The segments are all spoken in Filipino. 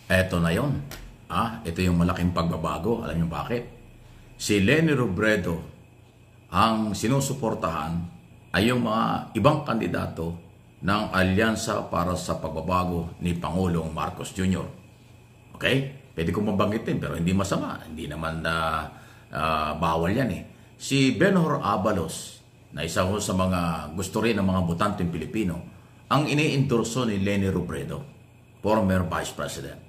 Eto na yon. Ito yung malaking pagbabago. Alam niyo bakit? Si Leni Robredo ang sinusuportahan ay yung mga ibang kandidato ng Alyansa para sa Pagbabago ni Pangulong Marcos Jr. Okay? Pwede kong mabanggitin pero hindi masama. Hindi naman bawal yan eh. Si Benhur Abalos, na isa ho sa mga gusto rin ng mga botanteng Pilipino, ang iniendorso ni Leni Robredo, former Vice President.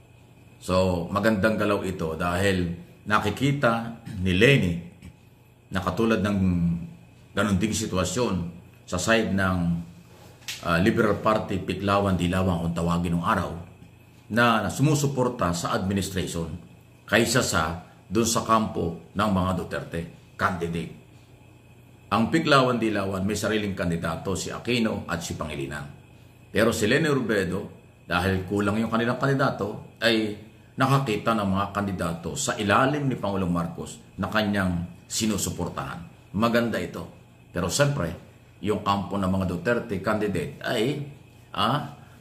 So, magandang galaw ito dahil nakikita ni Leni na katulad ng ganun ding sitwasyon sa side ng Liberal Party, Piklawan-Dilawan kung tawagin ng araw, na sumusuporta sa administration kaysa sa doon sa kampo ng mga Duterte candidate. Ang Piklawan-Dilawan may sariling kandidato, si Aquino at si Pangilinan. Pero si Leni Robredo, dahil kulang yung kanilang kandidato, ay nakakita ng mga kandidato sa ilalim ni Pangulong Marcos na kanyang sinusuportahan. Maganda ito. Pero siyempre, yung kampo ng mga Duterte candidate ay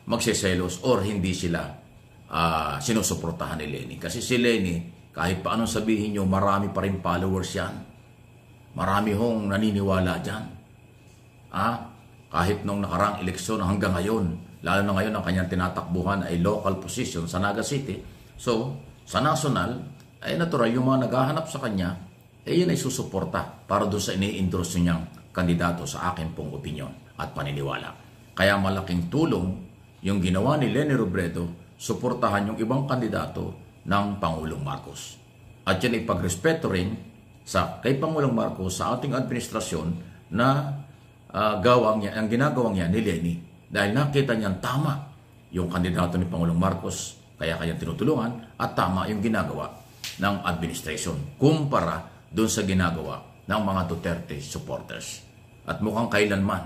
magseselos or hindi sila sinusuportahan ni Leni. Kasi si Leni, kahit paano sabihin nyo, marami pa rin followers yan. Marami hong naniniwala dyan. Kahit nung nakarang eleksyon hanggang ngayon, lalo na ngayon ang kanyang tinatakbuhan ay local position sa Naga City. So, sa national, ay natural yung mga naghahanap sa kanya, yun ay susuporta para doon sa ini-endorse niyang kandidato sa akin pong opinyon at paniniwala. Kaya malaking tulong yung ginawa ni Leni Robredo, suportahan yung ibang kandidato ng Pangulong Marcos. At yan ay pagrespeto rin kay Pangulong Marcos sa ating administrasyon na ang ginagawang niya ni Leni dahil nakita niyang tama yung kandidato ni Pangulong Marcos, kaya kanyang tinutulungan, at tama yung ginagawa ng administration kumpara doon sa ginagawa ng mga Duterte supporters. At mukhang kailanman,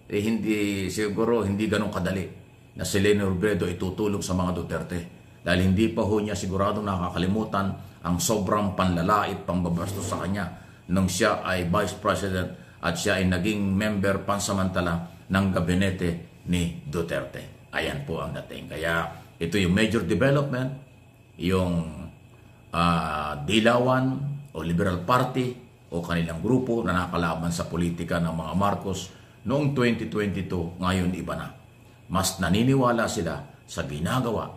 hindi ganun kadali na si Leni Robredo itutulong sa mga Duterte dahil hindi pa ho niya sigurado nakakalimutan ang sobrang panlalait, pangbabastos sa kanya nung siya ay Vice President at siya ay naging member pansamantala ng gabinete ni Duterte. Ayan po ang dating. Kaya ito yung major development, yung Dilawan o Liberal Party o kanilang grupo na nakalaban sa politika ng mga Marcos noong 2022, ngayon iba na. Mas naniniwala sila sa ginagawa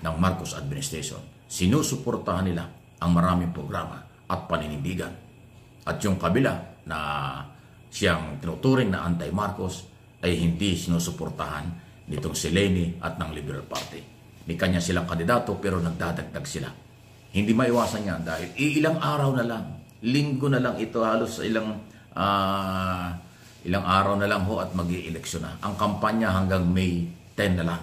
ng Marcos administration. Sinusuportahan nila ang maraming programa at paninindigan. At yung kabila na siyang tinuturing na anti-Marcos ay hindi sinusuportahan nitong si Leni at ng Liberal Party. May kanya silang kandidato pero nagdadagdag sila. Hindi maiwasan yan dahil ilang araw na lang, linggo na lang ito, halos ilang araw na lang ho at mag-i-eleksyon na. Ang kampanya hanggang May 10 na lang.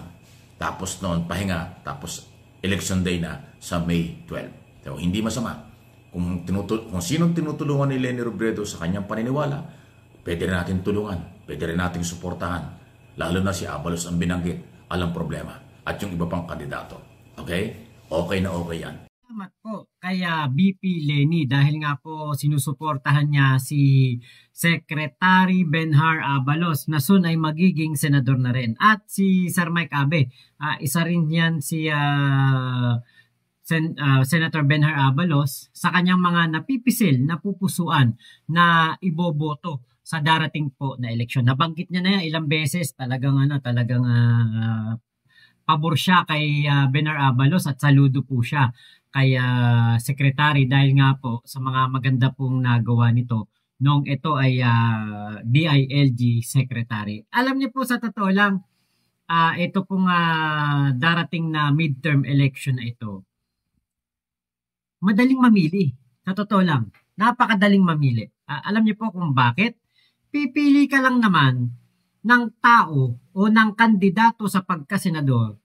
Tapos noon pahinga, tapos election day na sa May 12. So, hindi masama. Kung sinong tinutulungan ni Leni Robredo sa kanyang paniniwala, pwede rin natin tulungan, pwede rin natin suportahan. Lalo na si Abalos ang binanggit, alang problema. At yung iba pang kandidato. Okay? Okay na okay yan. Salamat po kaya BP Leni dahil nga po sinusuportahan niya si Secretary Benhur Abalos na soon ay magiging senador na rin. At si Sir Mike Abe, isa rin yan si Senator Benhur Abalos sa kanyang mga napipisil, napupusuan na iboboto sa darating po na eleksyon. Nabanggit niya na yan ilang beses, talagang pabor siya kay Benhur Abalos at saludo po siya kay Secretary dahil nga po sa mga maganda pong nagawa nito nung ito ay DILG Secretary. Alam niyo po sa totoo lang, ito pong darating na midterm election na ito, madaling mamili. Sa totoo lang, napakadaling mamili. Alam niyo po kung bakit? Pipili ka lang naman ng tao o ng kandidato sa pagkasenador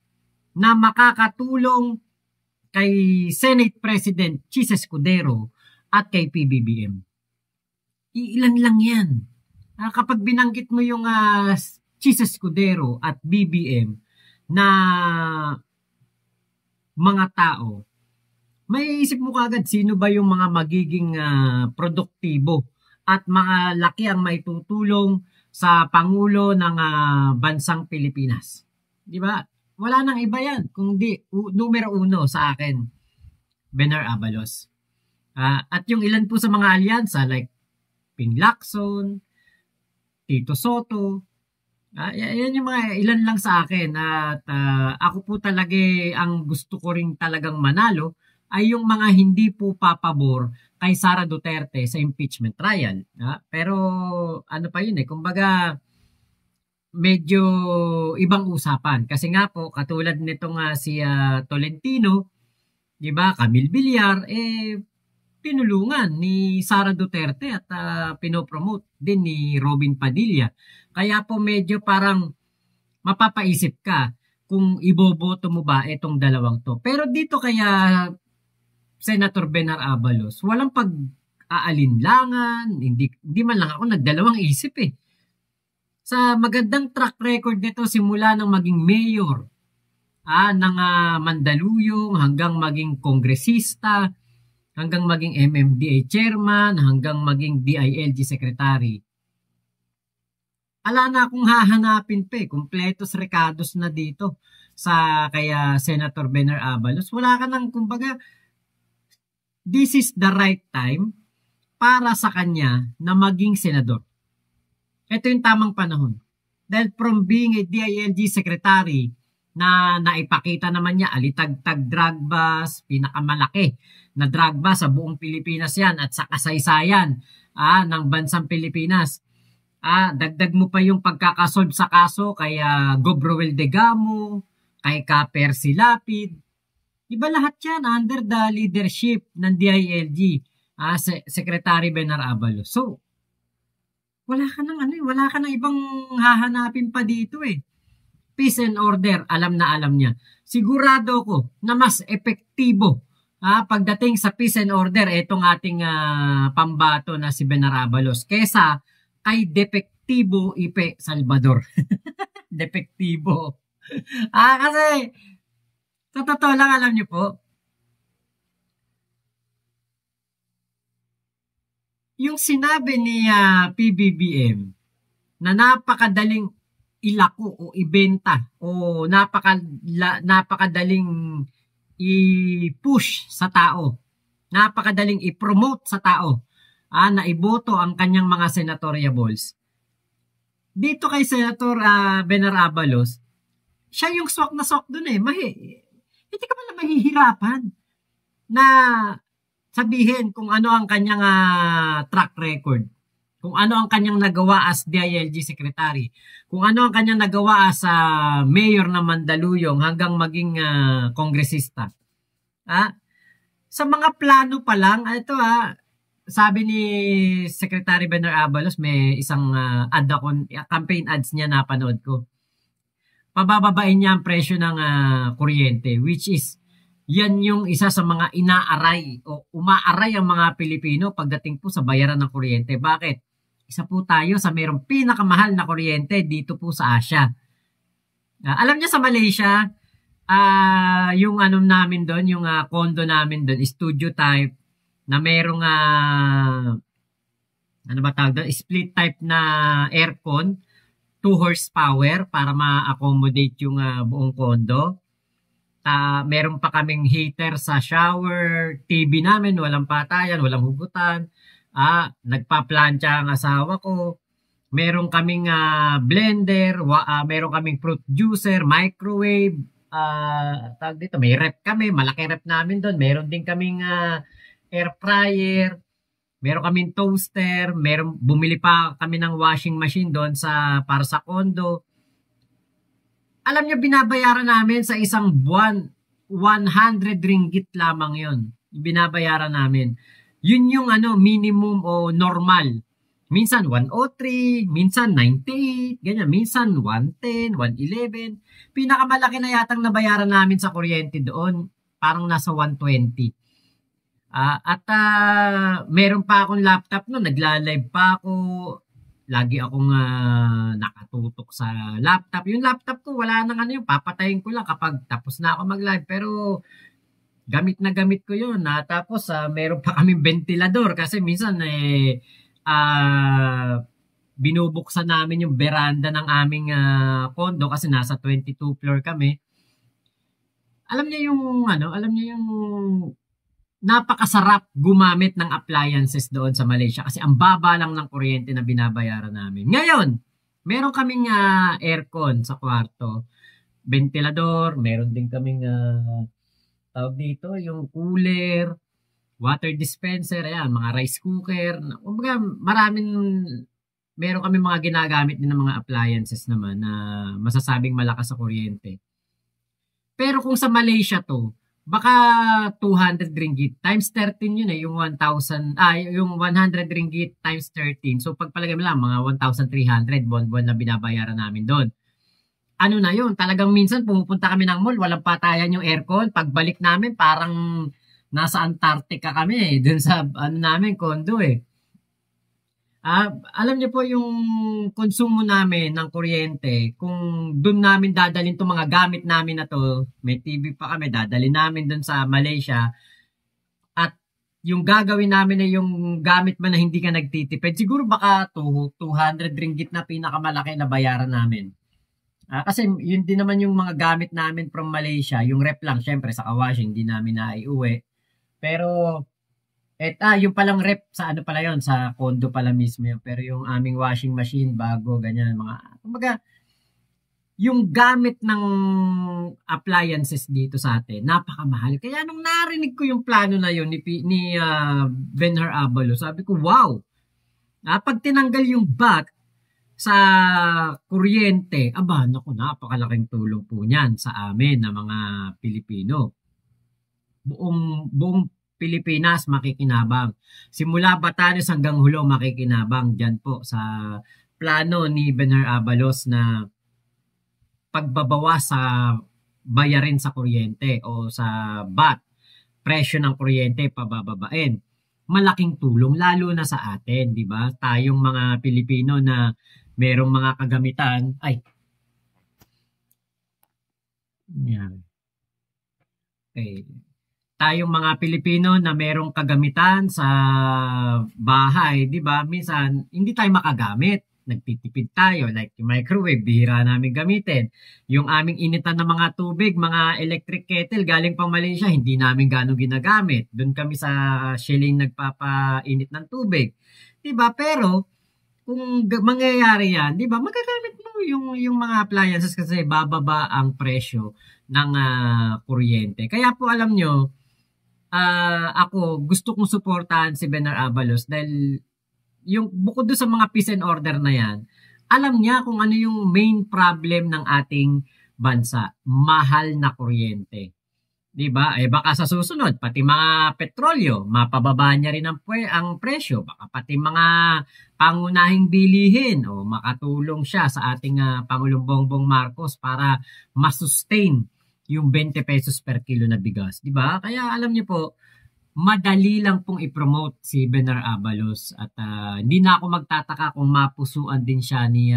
na makakatulong kay Senate President Chis Escudero at kay PBBM. Ilan lang yan. Kapag binanggit mo yung Chis Escudero at BBM na mga tao, may isip mo kagad sino ba yung mga magiging produktibo at malaki ang maitutulong sa Pangulo ng bansang Pilipinas. Di ba? wala nang iba yan, kundi numero uno sa akin, Benar Abalos. At yung ilan po sa mga alyansa like Ping Lacson, Tito Soto, yan yung mga ilan lang sa akin. At ako po talaga ang gusto ko ring talagang manalo ay yung mga hindi po papabor kay Sara Duterte sa impeachment trial. Pero ano pa yun kumbaga medyo ibang usapan. Kasi nga po, katulad nitong si Tolentino, di ba, Camille Villar, pinulungan ni Sara Duterte at pinopromote din ni Robin Padilla. Kaya po medyo parang mapapaisip ka kung iboboto mo ba itong dalawang to. Pero dito kaya Senator Benar Abalos, walang pag-aalinlangan, hindi man lang ako nagdalawang isip Sa magandang track record nito simula nang maging mayor ng Mandaluyong hanggang maging kongresista, hanggang maging MMDA chairman, hanggang maging DILG secretary. Ala na akong hahanapin kumpletos recados na dito sa kaya Senator Benar Abalos. Wala ka nang kumbaga, this is the right time para sa kanya na maging senador. Ito yung tamang panahon. Dahil from being a DILG secretary na naipakita naman niya, alitagtag drug bust, pinakamalaki na drug bust sa buong Pilipinas yan at sa kasaysayan ng bansang Pilipinas. Dagdag mo pa yung pagkakasolve sa kaso kay Gov. Roel Degamo, kay Kaper Silapid. Iba lahat yan under the leadership ng DILG, Secretary Benar Abalos. So, wala ka nang ibang hahanapin pa dito Peace and order, alam na alam niya. Sigurado ko na mas epektibo pagdating sa peace and order itong ating pambato na si Benar Abalos kesa kay Depektibo Ipe Salvador. Depektibo. Kasi sa totoo lang, alam niyo po, yung sinabi ni PBBM na napakadaling ilako o ibenta o napakadaling i-push sa tao, napakadaling i-promote sa tao na iboto ang kanyang mga senatoriables. Dito kay Senator Benar Abalos, siya yung swak na swak dun hindi ka pala mahihirapan na sabihin kung ano ang kanyang track record, kung ano ang kanyang nagawa as DILG secretary, kung ano ang kanyang nagawa as mayor ng Mandaluyong hanggang maging kongresista. Sa mga plano pa lang, ito sabi ni Secretary Benar Abalos, may isang ad ako, campaign ads niya napanood ko. Pabababain niya ang presyo ng kuryente, which is yan yung isa sa mga inaaray o umaaray ang mga Pilipino pagdating po sa bayaran ng kuryente. Bakit? Isa po tayo sa mayroong pinakamahal na kuryente dito po sa Asia. Alam niya sa Malaysia, yung namin doon, yung condo namin doon, studio type, na mayroong split type na aircon, 2 horsepower para ma-accommodate yung buong condo. Meron pa kaming heater sa shower, TV namin, walang patayan, walang hugutan. Nagpa-plancha ang asawa ko. Meron kaming blender, meron kaming fruit juicer, microwave, may rep kami, malaki rep namin doon. Meron din kaming air fryer, meron kaming toaster, bumili pa kami ng washing machine doon para sa condo. Alam niyo, binabayaran namin sa isang buwan, 100 ringgit lamang yon. Binabayaran namin. Yun yung minimum o normal. Minsan 103, minsan 98, ganyan. Minsan 110, 111. Pinakamalaki na yatang nabayaran namin sa kuryente doon, parang nasa 120. Meron pa akong laptop no, nagla-live pa ako. Lagi akong nakatutok sa laptop. Yung laptop ko, wala nang yung papatayin ko lang kapag tapos na ako mag-live. Pero gamit na gamit ko yun. Tapos meron pa kaming ventilador kasi minsan binubuksan namin yung veranda ng aming condo kasi nasa 22 floor kami. Alam niyo yung ano, alam niyo yung napakasarap gumamit ng appliances doon sa Malaysia kasi ang baba lang ng kuryente na binabayaran namin. Ngayon, meron kaming aircon sa kwarto, ventilador, meron din kaming tawag dito, yung cooler, water dispenser, ayan, mga rice cooker. Kumbaga, meron kami mga ginagamit din ng mga appliances naman na masasabing malakas sa kuryente. Pero kung sa Malaysia to, baka 200 ringgit times 13 yun yung 1,000, yung 100 ringgit times 13. So pagpalagay mo lang, mga 1,300 buwan-buwan na binabayaran namin doon. Ano na yun, talagang minsan pumupunta kami ng mall, walang patayan yung aircon. Pagbalik namin, parang nasa Antarctica kami dun sa namin, condo alam niyo po yung konsumo namin ng kuryente, kung doon namin dadalhin itong mga gamit namin na to, may TV pa kami, dadalhin namin doon sa Malaysia, at yung gagawin namin ay yung gamit man na hindi ka nagtitipid, siguro baka 200 ringgit na pinakamalaki na bayaran namin. Kasi yun din naman yung mga gamit namin from Malaysia, yung rep lang, syempre sa washing, hindi namin naiuwi. Pero yung palang rep sa ano pala yon, sa condo pala mismo yun. Pero yung aming washing machine, bago, ganyan, kumbaga, yung gamit ng appliances dito sa atin, napakamahal. Kaya nung narinig ko yung plano na yun ni Benhur Abalos, sabi ko, wow! Pag tinanggal yung VAT sa kuryente, naku, napakalaking tulong po niyan sa amin na mga Pilipino. Buong Pilipinas makikinabang. Simula Batanes hanggang Hulo makikinabang dyan po sa plano ni Benhur Abalos na pagbabawas sa bayarin sa kuryente o sa VAT, presyo ng kuryente pabababain. Malaking tulong lalo na sa atin, di ba? Tayong mga Pilipino na merong mga kagamitan, yan. Okay. Tayong mga Pilipino na merong kagamitan sa bahay, di ba? Minsan, hindi tayo makagamit. Nagtitipid tayo, like yung microwave, bihira namin gamitin. Yung aming initan ng mga tubig, mga electric kettle, galing pang Malaysia, hindi namin gano'ng ginagamit. Doon kami sa Shilling nagpapainit ng tubig. Di ba? Pero, kung mangyayari yan, di ba, magagamit mo yung mga appliances kasi bababa ang presyo ng kuryente. Kaya po alam nyo, ako gusto kong suportahan si Benhur Abalos dahil yung bukod doon sa mga peace and order na yan, alam niya kung ano yung main problem ng ating bansa, mahal na kuryente. Diba? Baka sa susunod, pati mga petrolyo, mapababa niya rin ang presyo. Baka pati mga pangunahing bilihin o makatulong siya sa ating Pangulong Bongbong Marcos para masustain yung 20 pesos per kilo na bigas. Diba? Kaya alam niyo po, madali lang pong i-promote si Benhur Abalos at hindi na ako magtataka kung mapusuan din siya ni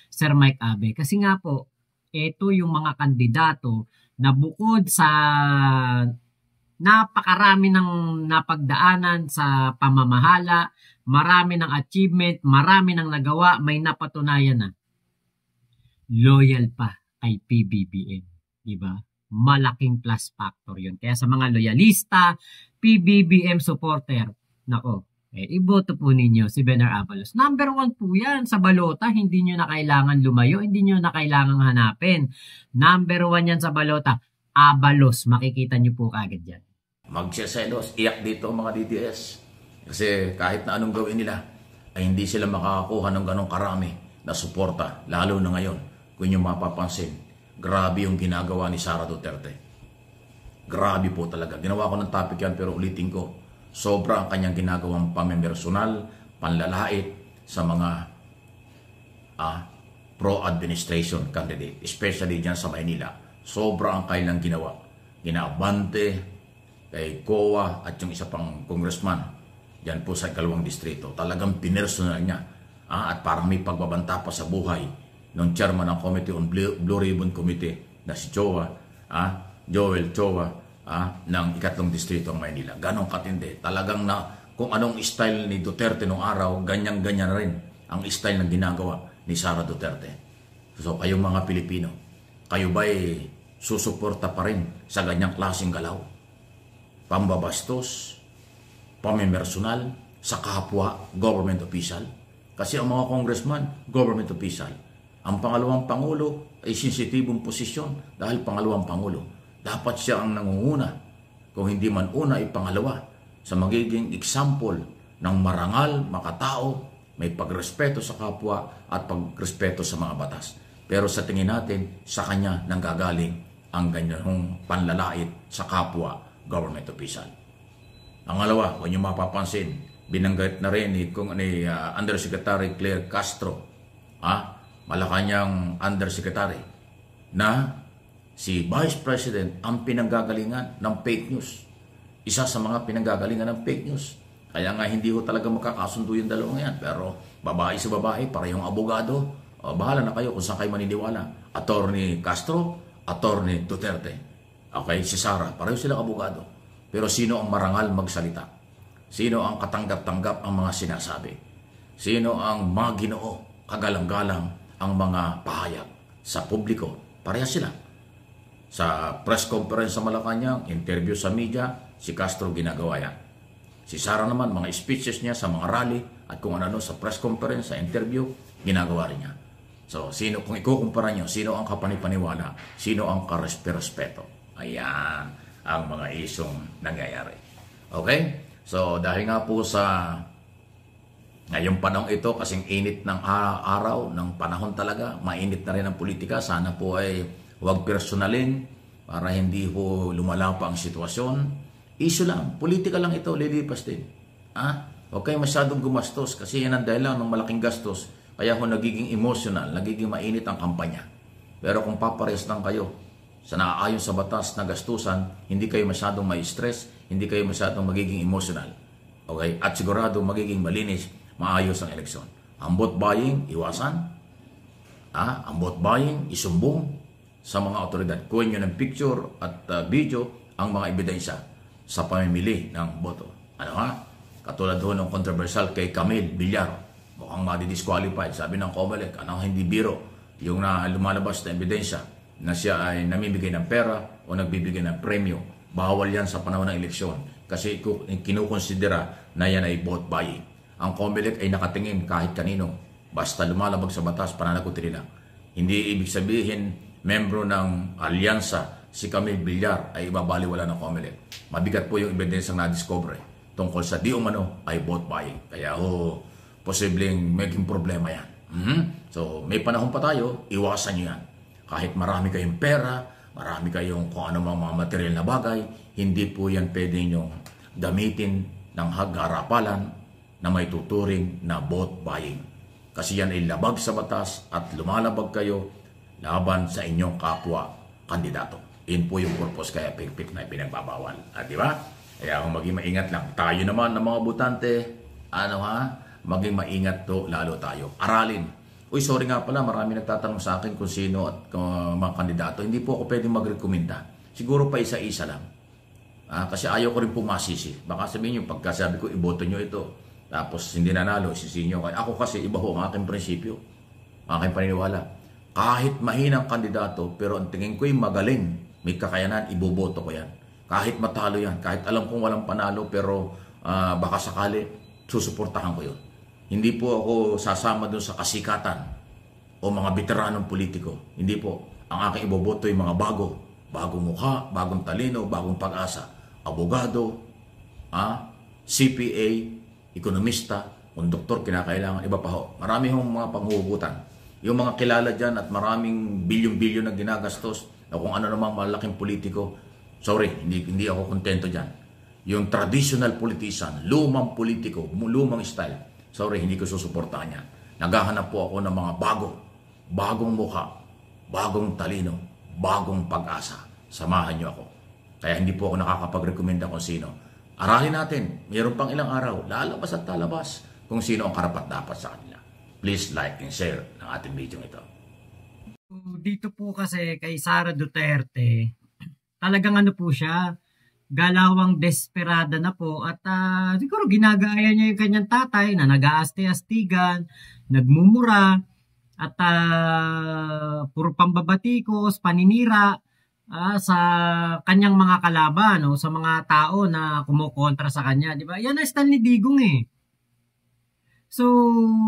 Sir Mike Abe. Kasi nga po, ito yung mga kandidato na bukod sa napakarami ng napagdaanan sa pamamahala, marami ng achievement, marami ng nagawa, may napatunayan na loyal pa kay PBBM. Diba? Malaking plus factor yun. Kaya sa mga loyalista, PBBM supporter, nako, iboto po ninyo si Benhur Abalos. Number 1 po yan sa balota. Hindi nyo na kailangan lumayo. Hindi nyo na kailangan hanapin. Number 1 yan sa balota. Abalos. Makikita nyo po kagad yan. Magsiselos. Iyak dito mga DDS. Kasi kahit na anong gawin nila, ay hindi sila makakakuha ng ganong karami na suporta. Lalo na ngayon. Kung nyo mapapansin, grabe yung ginagawa ni Sara Duterte. Grabe po talaga. Ginawa ko ng topic yan pero ulitin ko. Sobra ang kanyang ginagawang pamimpersonal, panlalait sa mga pro-administration candidate, especially dyan sa Maynila. Sobra ang kailang ginawa. Ginabante kay COA at yung isa pang congressman dyan po sa 2 distrito. Talagang pinersonal niya. At parang may pagbabanta pa sa buhay ng chairman ng Committee on Blue Ribbon Committee na si Joel Chowa, ng 3 distrito ng Maynila. Ganon katindi. Talagang na kung anong style ni Duterte nung araw, ganyan-ganyan rin ang style ng ginagawa ni Sara Duterte. So kayong mga Pilipino, kayo ba'y susuporta pa rin sa ganyang klaseng galaw. Pambabastos, pamimersonal, sa kapwa, government official. Kasi ang mga congressman, government official. Ang pangalawang pangulo ay sensitibong posisyon dahil pangalawang pangulo. Dapat siya ang nangunguna, kung hindi man una ay pangalawa, sa magiging example ng marangal, makatao, may pagrespeto sa kapwa at pagrespeto sa mga batas. Pero sa tingin natin, sa kanya nanggagaling ang ganyang panlalait sa kapwa government official. Pangalawa, kung nyo mapapansin, binanggit na rin ni Undersecretary Claire Castro, Malacanang Undersecretary, na si Vice President ang pinanggagalingan ng fake news. Isa sa mga pinanggagalingan ng fake news. Kaya nga hindi ko talaga makakasundo yung dalawang yan. Pero babae sa babae, parehong abogado. Bahala na kayo kung saan kayo maniniwala. Attorney Castro, Attorney Duterte. Okay, si Sara, pareho silang abogado. Pero sino ang marangal magsalita? Sino ang katanggap-tanggap ang mga sinasabi? Sino ang maginoo, kagalang-galang ang mga pahayag sa publiko? Parehas sila. Sa press conference sa Malacanang, interview sa media, si Castro ginagawa yan. Si Sara naman, mga speeches niya sa mga rally at kung ano sa press conference, sa interview, ginagawa rin niya. So, kung ikukumpara niyo, sino ang kapanipaniwala? Sino ang karespeto? Ayan ang mga isyong nangyayari. Okay? So, dahil nga po sa ngayong panahon ito, kasing init ng araw, ng panahon talaga, mainit na rin ang politika. Sana po ay huwag personalin para hindi po lumala pa ang sitwasyon. Issue lang, politika lang ito, lilipas din. Huwag kayo masyadong gumastos kasi yan ang dahilan ng malaking gastos. Kaya ho nagiging emotional, nagiging mainit ang kampanya. Pero kung papares lang kayo sa naaayon sa batas na gastusan, hindi kayo masyadong may stress, hindi kayo masyadong magiging emotional. Okay? At sigurado magiging malinis, maayos ang eleksyon. Ang vote buying, iwasan. Ang vote buying, isumbong sa mga otoridad. Kuhin nyo ng picture at video ang mga ebidensya sa pamimili ng boto. Katulad ho ng controversial kay Camille Villar. Mukhang madi-disqualified. Sabi ng COMELEC, hindi biro yung lumalabas na ebidensya na siya ay namimigay ng pera o nagbibigay ng premyo. Bawal yan sa panahon ng eleksyon kasi kinukonsidera na yan ay vote buying. Ang COMELEC ay nakatingin kahit kanino. Basta lumalabag sa batas, pananagutin nila. Hindi ibig sabihin, membro ng alyansa si Camille Villar ay ibabaliwala ng COMELEC. Mabigat po yung ebidensyang na-discover tungkol sa di umano ay vote buying. Kaya posibleng maging problema yan. So, may panahon pa tayo, iwasan nyo yan. Kahit marami kayong pera, marami kayong kung ano mga material na bagay, hindi po yan pwede nyo gamitin ng hag-arapalan na may tuturing na vote buying. Kasi yan ay labag sa batas at lumalabag kayo laban sa inyong kapwa kandidato. Yun po yung purpose kaya pigpik na pinagbabawal. Di ba? Kaya kung maging maingat lang. Tayo naman ng mga butante, maging maingat to lalo tayo. Aralin. Uy, sorry nga pala, marami nagtatanong sa akin kung sino at mga kandidato. Hindi po ako pwedeng magrekomenda. Siguro pa isa-isa lang. Kasi ayaw ko rin pumasisi. Baka sabihin nyo, pagkasabi ko, iboto nyo ito. Tapos hindi nanalo, isisihin nyo. Ako kasi iba ho ang aking prinsipyo. Ang aking paniniwala. Kahit mahinang kandidato, pero ang tingin ko'y magaling, may kakayanan, iboboto ko yan. Kahit matalo yan, kahit alam kong walang panalo, pero baka sakali, susuportahan ko yun. Hindi po ako sasama dun sa kasikatan o mga veteranong politiko. Hindi po. Ang aking iboboto yung mga bagong mukha, bagong talino, bagong pag-asa. Abogado, CPA, ekonomista, kung doktor kinakailangan, iba pa ho. Marami hong mga panghuhugutan. Yung mga kilala dyan at maraming bilyon-bilyon na ginagastos o kung ano namang malaking politiko, sorry, hindi ako kontento dyan. Yung traditional politician, lumang politiko, lumang style, sorry, hindi ko susuportahan yan. Naghahanap po ako ng mga bagong mukha, bagong talino, bagong pag-asa. Samahan niyo ako. Kaya hindi po ako nakakapag-recommenda kung sino. Aralin natin, mayroon pang ilang araw, lalabas at talabas kung sino ang karapat-dapat sa kanila. Please like and share ng ating video ito. Dito po kasi kay Sara Duterte, talagang po siya, galawang desperada na po at siguro ginagaya niya yung kanyang tatay na nag-aaste-astigan, nagmumura at puro pambabatikos, paninira. sa kanyang mga kalaban o sa mga tao na kumukontra sa kanya, di ba? Yan ang style ni Digong eh. So,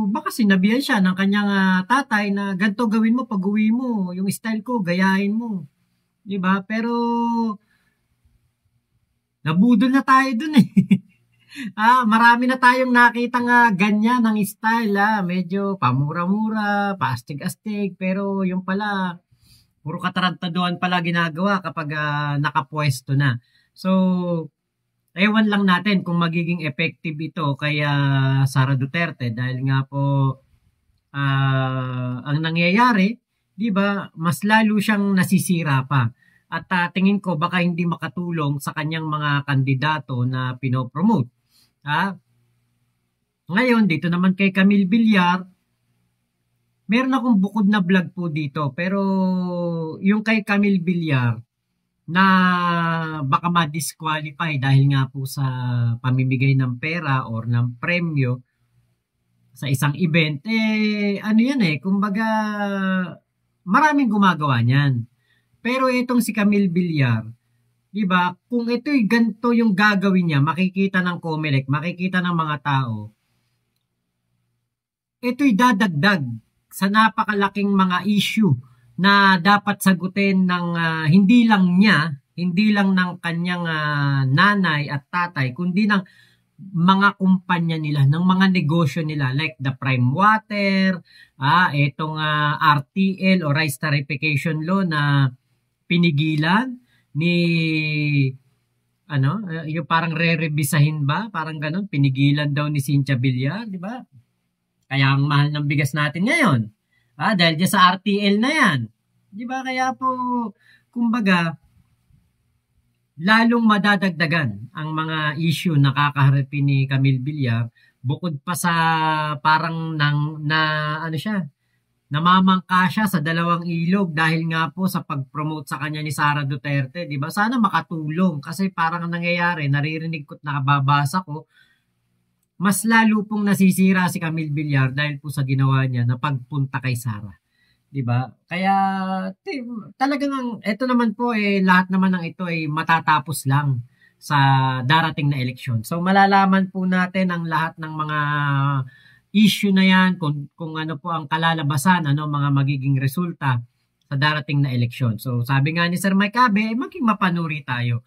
baka sinabihan siya ng kanyang tatay na ganito gawin mo pag uwi mo, yung style ko, gayahin mo. Di ba? Pero, nabudol na tayo dun eh. Marami na tayong nakitang ganyan ng style. Medyo pamura-mura, paastig-astig, pero yung pala, puro katarantaduhan pala ginagawa kapag nakapwesto na. So, ewan lang natin kung magiging effective ito kay Sara Duterte dahil nga po ang nangyayari, 'di ba, mas lalo siyang nasisira pa. At tingin ko baka hindi makatulong sa kanyang mga kandidato na pinopromote. Ngayon, dito naman kay Camille Villar, meron akong bukod na vlog po dito. Pero yung kay Camille Villar, na baka ma-disqualify dahil nga po sa pamimigay ng pera or ng premyo sa isang event, ano yan kumbaga, maraming gumagawa niyan. Pero itong si Camille Villar, di ba, kung ito'y ganito yung gagawin niya, makikita ng COMELEC, makikita ng mga tao, ito'y dadagdag sa napakalaking mga issue na dapat sagutin ng hindi lang niya, hindi lang ng kanyang nanay at tatay, kundi ng mga kumpanya nila, ng mga negosyo nila like the Prime Water, itong RTL o Rice Tarification Law na pinigilan ni yung parang re-revisahin ba? Parang ganun, pinigilan daw ni Cynthia Villar, di ba? Kaya ang mahal ng bigas natin ngayon. Dahil dyan sa RTL na yan. Di ba? Kaya po, kumbaga, lalong madadagdagan ang mga issue na kakaharapin ni Camille Villar bukod pa sa parang namamangka siya sa dalawang ilog dahil nga po sa pag-promote sa kanya ni Sara Duterte, di ba? Sana makatulong kasi parang nangyayari, naririnig ko at nakababasa ko, mas lalo pong nasisira si Camille Villar dahil po sa ginawa niya na pagpunta kay Sara. Di ba? Kaya talagang ito naman po lahat naman ng ito ay matatapos lang sa darating na eleksyon. So malalaman po natin ang lahat ng mga issue na yan, kung ano po ang kalalabasan, mga magiging resulta sa darating na eleksyon. So sabi nga ni Sir Mike Abe, maging mapanuri tayo.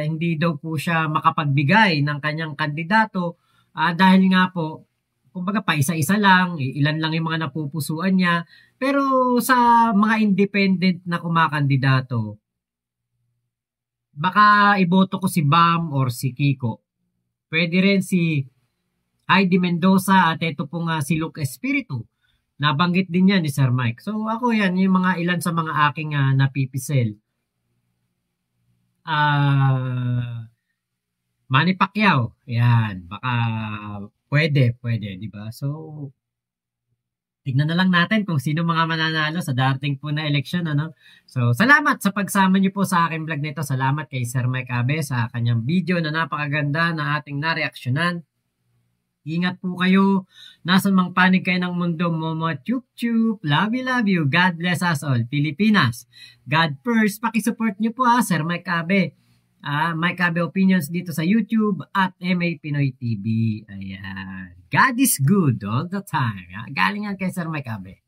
Hindi daw po siya makapagbigay ng kanyang kandidato dahil nga po, kumbaga pa isa-isa lang, ilan lang yung mga napupusuan niya. Pero sa mga independent na kumakandidato, baka iboto ko si Bam or si Kiko. Pwede rin si Heidi Mendoza at ito pong si Luke Espiritu. Nabanggit din yan ni Sir Mike. So ako yan, yung mga ilan sa mga aking napipisel. Manny Pacquiao. Yan, baka pwede, di ba? So tignan na lang natin kung sino mga mananalo sa darating po na eleksyon, So, salamat sa pagsama niyo po sa aking vlog nito. Salamat kay Sir Mike Abe sa kanyang video na napakaganda na ating nareaksyonan. Ingat po kayo. Nasa mang panig kayo ng mundo, Momo Chup Chup. Love you. God bless us all. Pilipinas. God first. Pakisupport niyo po Sir Mike Abe. Mike Abe Opinions dito sa YouTube at MA Pinoy TV. Ayan. God is good all the time. Galing yan kay Sir Mike Abe.